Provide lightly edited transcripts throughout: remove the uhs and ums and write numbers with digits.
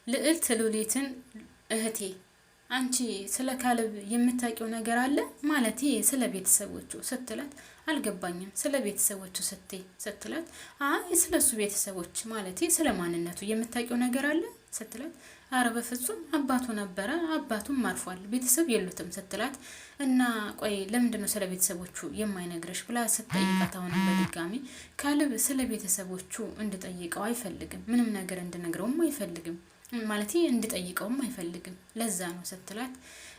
ልዕልት ሉሊትን እህቴ አንቺ ስለ ካሌብ የምታውቂው ነገር አለ ማለቴ ስለ ቤተሰቦቹ ስትላት አልገባኝም ስለ ቤተሰቦቹ ስትላት አይ ስለሱ ቤተሰቦች ማለቴ ስለ ማንነቱ የምታውቂው ነገር አለ ስትላት አረ በፍጹም አባቱ ነበረ አባቱም አርፏል ቤተሰብ የሉትም ስትላት እና ቆይ ለምንድነው ስለ ቤተሰቦቹ የማይነግርሽ ብላ ስትጠይቃት አሁን በድጋሚ ካሌብ ስለ ቤተሰቦቹ እንድጠይቀው አይፈልግም ምንም ነገር እንድነግረውም አይፈልግም ማለቴ እንድጠይቀውም አይፈልግም ለዛ ነው ስትላት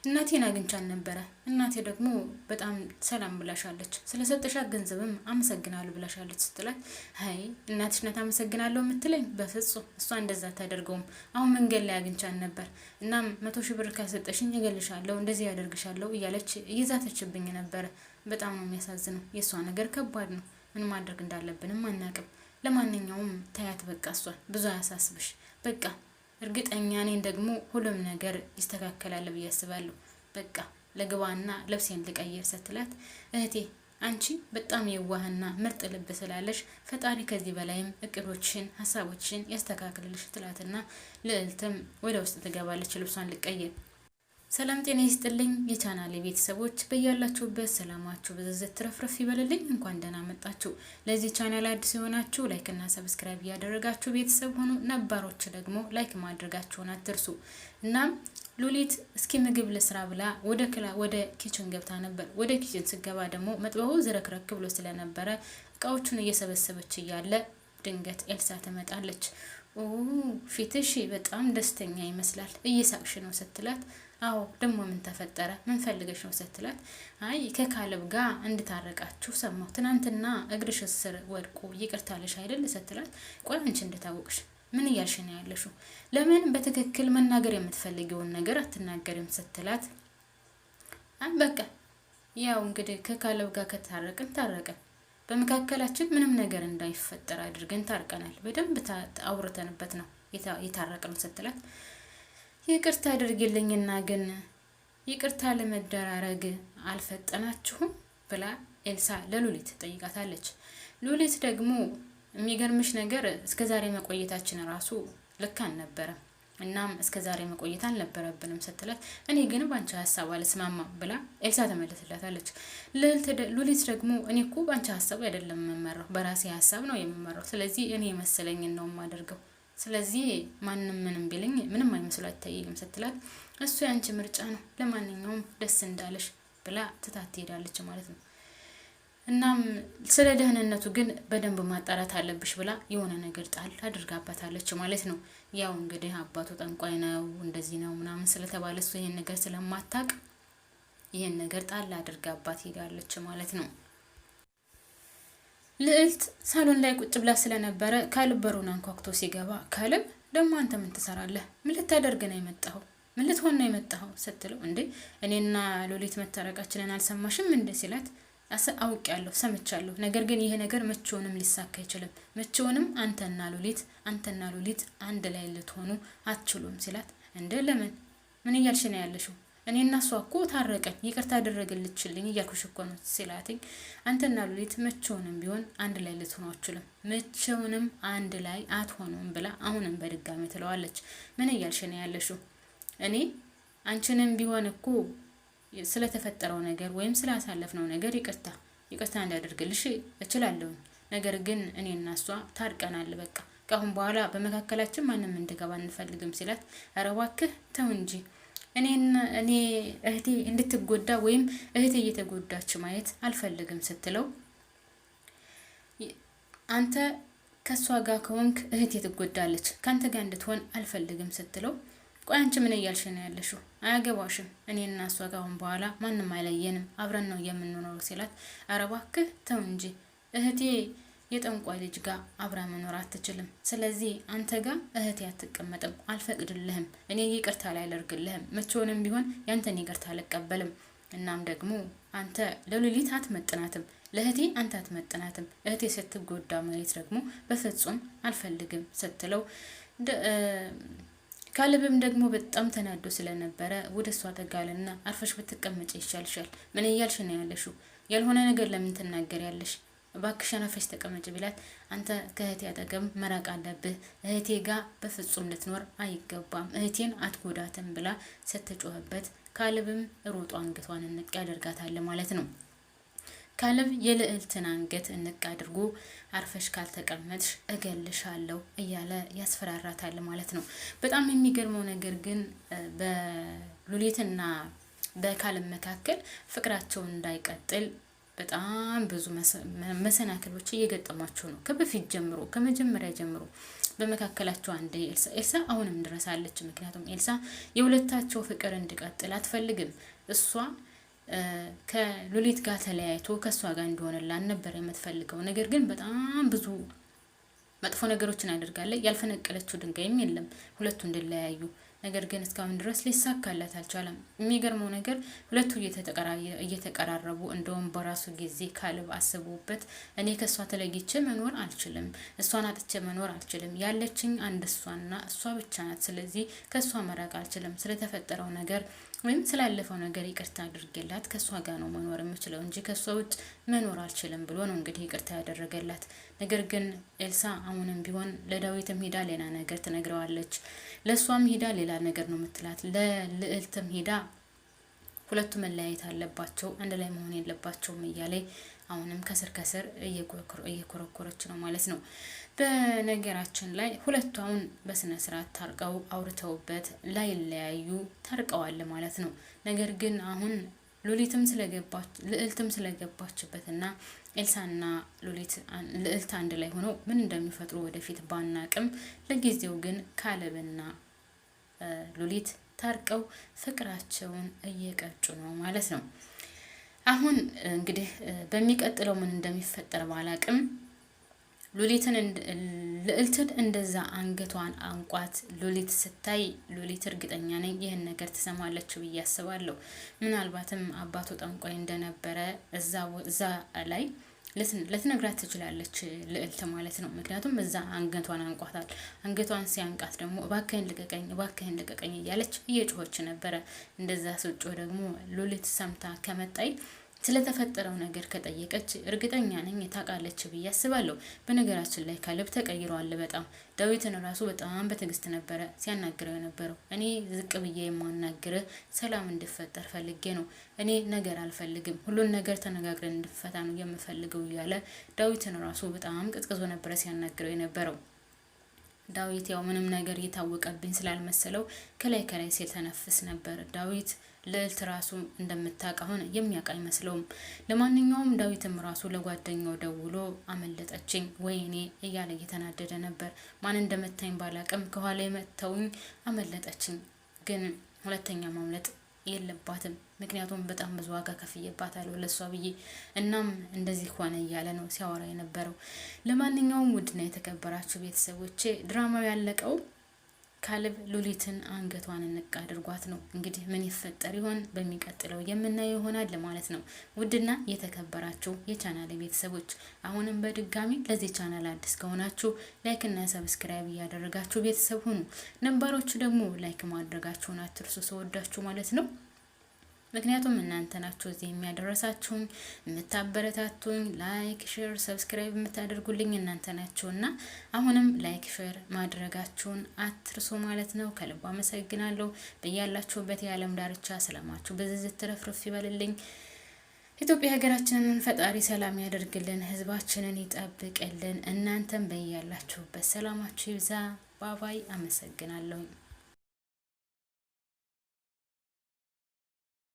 እናቴን አግኝቻን ነበረ እናቴ ደግሞ በጣም ሰላም ብላሻለች ስለሰጠሻት ገንዘብም አመሰግናለሁ ብላሻለች ስትላት አይ እናትሽ ናት አመሰግናለሁ የምትለኝ በፍጹም እሷ እንደዛ ታደርገውም አሁን መንገድ ላይ አግኝቻን ነበር እናም 100,000 ብር ካሰጠሽኝ እገልሻለሁ እንደዚህ ያደርግሻለሁ እያለች እየዛተችብኝ ነበር በጣም ነው የሚያሳዝነው የሷ ነገር ከባድ ነው ምን ማድረግ እንዳለብንም አናቅም ለማንኛውም ታያት በቃ እሷን ብዙ አያሳስብሽ በቃ እርግጠኛ ነኝ ደግሞ ሁሉም ነገር ይስተካከላል ብዬ አስባለሁ በቃ ለግባና ልብሴን ልቀይር ስትላት እህቴ አንቺ በጣም የዋህና ምርጥ ልብ ስላለሽ ፈጣሪ ከዚህ በላይም እቅዶችን ሐሳቦችን ያስተካክልልሽ ትላትና ልዕልትም ወደ ውስጥ ትገባለች ልብሷን ልቀይር ሰላም ጤና ይስጥልኝ የቻናሌ ቤተሰቦች በያላችሁበት ሰላማችሁ በዘዘት ትረፍረፍ ይበልልኝ እንኳን ደህና መጣችሁ ለዚህ ቻናል አዲስ የሆናችሁ ላይክ እና ሰብስክራይብ ያደረጋችሁ ቤተሰብ ሆኑ ነባሮች ደግሞ ላይክ ማድረጋችሁን አትርሱ እናም ሉሊት እስኪ ምግብ ለስራ ብላ ወደ ኪችን ገብታ ነበር ወደ ኪችን ስገባ ደግሞ መጥበው ዝረክረክ ብሎ ስለነበረ እቃዎቹን እየሰበሰበች እያለ ድንገት ኤልሳ ትመጣለች ፊትሽ በጣም ደስተኛ ይመስላል እየሳቅሽ ነው ስትላት አዎ ደግሞ ምን ተፈጠረ ምን ፈልገሽ ነው ስትላት አይ ከካሌብ ጋር እንድታረቃችሁ ሰማሁ ትናንትና እግርሽ ስር ወድቆ ይቅርታለሽ አይደል ስትላት ቆይ አንቺ እንድታወቅሽ ምን እያልሽ ነው ያለሽው ለምን በትክክል መናገር የምትፈልጊውን ነገር አትናገሪም ስትላት በቃ ያው እንግዲህ ከካሌብ ጋር ታረቀን በመካከላችን ምንም ነገር እንዳይፈጠር አድርገን ታርቀናል በደንብ አውርተንበት ነው የታረቀን ስትላት ይቅርታ አድርግልኝና ግን ይቅርታ ለመደራረግ አልፈጠናችሁም ብላ ኤልሳ ለሉሊት ጠይቃታለች ሉሊት ደግሞ የሚገርምሽ ነገር እስከዛሬ መቆየታችን ራሱ ልክ አልነበረም እናም እስከዛሬ መቆየት አልነበረብንም ስትላት እኔ ግን ባንቺ ሐሳብ አልስማማም ብላ ኤልሳ ተመለሰላታለች ሉሊት ደግሞ እኔ እኮ ባንቺ ሐሳብ አይደለም የምመራው በራሴ ሐሳብ ነው የምመራው ስለዚህ እኔ መሰለኝን ነው የማደርገው ስለዚህ ማንንም ምንም ቢልኝ ምንም አይመስል አይታየኝም ስትላት እሱ ያንቺ ምርጫ ነው ለማንኛውም ደስ እንዳለሽ ብላ ትታት ሄዳለች ማለት ነው እናም ስለ ደህንነቱ ግን በደንብ ማጣራት አለብሽ ብላ የሆነ ነገር ጣል አድርጋባታለች ማለት ነው ያው እንግዲህ አባቱ ጠንቋይ ነው እንደዚህ ነው ምናምን ስለተባለ እሱ ይሄን ነገር ስለማታቅ ይሄን ነገር ጣል አድርጋባት ሄዳለች ማለት ነው ልዕልት ሳሎን ላይ ቁጭ ብላ ስለነበረ ካሌብ በሩን አንኳኩቶ ሲገባ ካሌብ ደግሞ አንተ ምን ትሰራለህ ምን ልታደርግ ነው የመጣኸው ምን ልትሆን ነው የመጣኸው ስትለው እንዴ እኔና ሉሊት መታረቃችንን አልሰማሽም እንዴ ሲላት አውቄያለሁ ሰምቻለሁ ነገር ግን ይሄ ነገር መቼውንም ሊሳካ አይችልም መቼውንም አንተና ሉሊት አንድ ላይ ልትሆኑ አትችሉም ሲላት እንደ ለምን ምን እያልሽ ነው ያለሽው እኔና እሷ እኮ ታረቀን ይቅርታ አደረገልችልኝ እያልኩሽ እኮ ነው ሲላትኝ አንተና ሉሊት መቼውንም ቢሆን አንድ ላይ ልትሆኑ አትችሉም መቼውንም አንድ ላይ አትሆኑም ብላ አሁንም በድጋሚ ትለዋለች ምን እያልሽ ነው ያለሽው እኔ አንቺንም ቢሆን እኮ ስለተፈጠረው ነገር ወይም ስላሳለፍነው ነገር ይቅርታ እንዳደርግልሽ እችላለሁ ነገር ግን እኔና እሷ ታርቀናል በቃ ካሁን በኋላ በመካከላችን ማንም እንድገባ አንፈልግም ሲላት ኧረ እባክህ ተው እንጂ እኔ እህቴ እንድትጎዳ ወይም እህቴ እየተጎዳች ማየት አልፈልግም ስትለው አንተ ከሷ ጋር ከሆንክ እህቴ ትጎዳለች ካንተ ጋር እንድትሆን አልፈልግም ስትለው ቆይ አንቺ ምን እያልሽ ነው ያለሽው አያገባሽም እኔና እሷ ጋር አሁን በኋላ ማንም አይለየንም አብረን ነው የምንኖረው ሲላት ኧረ እባክህ ተው እንጂ እህቴ የጠንቋይ ልጅ ጋር አብራ መኖር አትችልም ስለዚህ አንተ ጋር እህቴ አትቀመጥም አልፈቅድልህም እኔ ይቅርታ አላደርግልህም መቼውንም ቢሆን ያንተን ይቅርታ አልቀበልም እናም ደግሞ አንተ ለሉሊት አትመጥናትም ለእህቴ አንተ አትመጥናትም እህቴ ስትጎዳ ማየት ደግሞ በፍጹም አልፈልግም ስትለው ካሌብም ደግሞ በጣም ተናዶ ስለነበረ ወደሷ ተጋለና አርፈሽ ብትቀመጪ ይሻልሻል ምን እያልሽ ነው ያለሽው ያልሆነ ነገር ለምን ትናገሪያለሽ እባክሽን አርፈሽ ተቀመጭ ቢላት አንተ ከእህቴ አጠገብ መራቅ አለብህ፣ እህቴ ጋር በፍጹም ልትኖር አይገባም፣ እህቴን አትጎዳትም ብላ ስትጮህበት ካሌብም ሮጦ አንገቷን እንቅ ያደርጋታል ማለት ነው። ካሌብ የልዕልትን አንገት እንቅ አድርጎ አርፈሽ ካልተቀመጥሽ እገልሻለሁ እያለ ያስፈራራታል ማለት ነው። በጣም የሚገርመው ነገር ግን በሉሊትና በካሌብ መካከል ፍቅራቸው እንዳይቀጥል በጣም ብዙ መሰናክሎች እየገጠሟቸው ነው። ከበፊት ጀምሮ ከመጀመሪያ ጀምሮ በመካከላቸው አንድ ኤልሳ አሁንም ድረስ አለች። ምክንያቱም ኤልሳ የሁለታቸው ፍቅር እንዲቀጥል አትፈልግም። እሷ ከሉሊት ጋር ተለያይቶ ከሷ ጋር እንደሆነላን ነበር የምትፈልገው። ነገር ግን በጣም ብዙ መጥፎ ነገሮችን አድርጋለች። ያልፈነቀለችው ድንጋይም የለም ሁለቱ እንዲለያዩ። ነገር ግን እስካሁን ድረስ ሊሳካላት አልቻለም። የሚገርመው ነገር ሁለቱ እየተቀራረቡ እንደውም በራሱ ጊዜ ካሌብ አስቦበት እኔ ከሷ ተለይቼ መኖር አልችልም፣ እሷን አጥቼ መኖር አልችልም፣ ያለችኝ አንድ እሷና እሷ ብቻ ናት። ስለዚህ ከሷ መራቅ አልችልም። ስለተፈጠረው ነገር ወይም ስላለፈው ነገር ይቅርታ አድርጌላት ከሷ ጋር ነው መኖር የምችለው እንጂ ከሷ ውጭ መኖር አልችልም ብሎ ነው እንግዲህ ይቅርታ ያደረገላት። ነገር ግን ኤልሳ አሁንም ቢሆን ለዳዊትም ሄዳ ሌላ ነገር ትነግረዋለች፣ ለሷም ሄዳ ሌላ ነገር ነው የምትላት። ለልዕልትም ሄዳ ሁለቱ መለያየት አለባቸው፣ አንድ ላይ መሆን የለባቸውም እያለ አሁንም ከስር ከስር እየኮረኮረች ነው ማለት ነው። በነገራችን ላይ ሁለቱ አሁን በስነ ስርዓት ታርቀው አውርተውበት ላይለያዩ ታርቀዋል ማለት ነው። ነገር ግን አሁን ልዕልትም ስለገባችበትና ኤልሳና ልዕልት አንድ ላይ ሆነው ምን እንደሚፈጥሩ ወደፊት ባናቅም፣ ለጊዜው ግን ካሌብና ሉሊት ታርቀው ፍቅራቸውን እየቀጩ ነው ማለት ነው። አሁን እንግዲህ በሚቀጥለው ምን እንደሚፈጠር ባላቅም ልዕልትን እንደዛ አንገቷን አንቋት ሉሊት ስታይ ሉሊት እርግጠኛ ነኝ ይህን ነገር ትሰማለች ብዬ አስባለሁ። ምናልባትም አባቱ ጠንቋይ እንደነበረ እዛ ላይ ልትነግራት ትችላለች ልዕልት ማለት ነው። ምክንያቱም እዛ አንገቷን አንቋታል። አንገቷን ሲያንቃት ደግሞ እባክህን ልቀቀኝ እያለች እየጮኸች ነበረ። እንደዛ ስጮህ ደግሞ ሉሊት ሰምታ ከመጣይ ስለተፈጠረው ነገር ከጠየቀች እርግጠኛ ነኝ ታውቃለች ብዬ አስባለሁ። በነገራችን ላይ ካሌብ ተቀይሯል በጣም። ዳዊትን ራሱ በጣም በትዕግስት ነበረ ሲያናግረው የነበረው። እኔ ዝቅ ብዬ የማናግርህ ሰላም እንድፈጠር ፈልጌ ነው፣ እኔ ነገር አልፈልግም፣ ሁሉን ነገር ተነጋግረን እንድፈታ ነው የምፈልገው እያለ ዳዊትን ራሱ በጣም ቅዝቅዞ ነበረ ሲያናግረው የነበረው። ዳዊት ያው ምንም ነገር እየታወቀብኝ ስላልመሰለው ከላይ ሲል ተነፍስ ነበር። ዳዊት ልዕልት ራሱ እንደምታውቅ አሁን የሚያውቅ አይመስለውም። ለማንኛውም ዳዊትም ራሱ ለጓደኛው ደውሎ አመለጠችኝ ወይኔ እያለ እየተናደደ ነበር። ማን እንደመታኝ ባላቅም ከኋላ የመተውኝ አመለጠችኝ፣ ግን ሁለተኛ ማምለጥ የለባትም ምክንያቱም በጣም ብዙ ዋጋ ከፍዬባታለሁ ለሷ ብዬ። እናም እንደዚህ ሆነ እያለ ነው ሲያወራ የነበረው። ለማንኛውም ውድና የተከበራችሁ ቤተሰቦቼ ድራማው ያለቀው ካሌብ ሉሊትን አንገቷን እንቅ አድርጓት ነው። እንግዲህ ምን ይፈጠር ይሆን በሚቀጥለው የምናየው ይሆናል ማለት ነው። ውድና የተከበራችሁ የቻናሌ ቤተሰቦች አሁንም በድጋሚ ለዚህ ቻናል አዲስ ከሆናችሁ ላይክ እና ሰብስክራይብ እያደረጋችሁ ቤተሰብ ሁኑ። ነባሮቹ ደግሞ ላይክ ማድረጋችሁን አትርሱ፣ ስወዳችሁ ማለት ነው። ምክንያቱም እናንተ ናችሁ እዚህ የሚያደረሳችሁኝ የምታበረታቱኝ፣ ላይክ ሼር ሰብስክራይብ የምታደርጉልኝ እናንተ ናችሁና አሁንም ላይክ ሼር ማድረጋችሁን አትርሱ ማለት ነው። ከልብ አመሰግናለሁ። በያላችሁበት የዓለም ዳርቻ ሰላማችሁ በዝዝት ትረፍርፍ ይበልልኝ። ኢትዮጵያ ሀገራችንን ፈጣሪ ሰላም ያደርግልን፣ ህዝባችንን ይጠብቅልን። እናንተም በያላችሁበት ሰላማችሁ ይብዛ። ባባይ አመሰግናለሁ።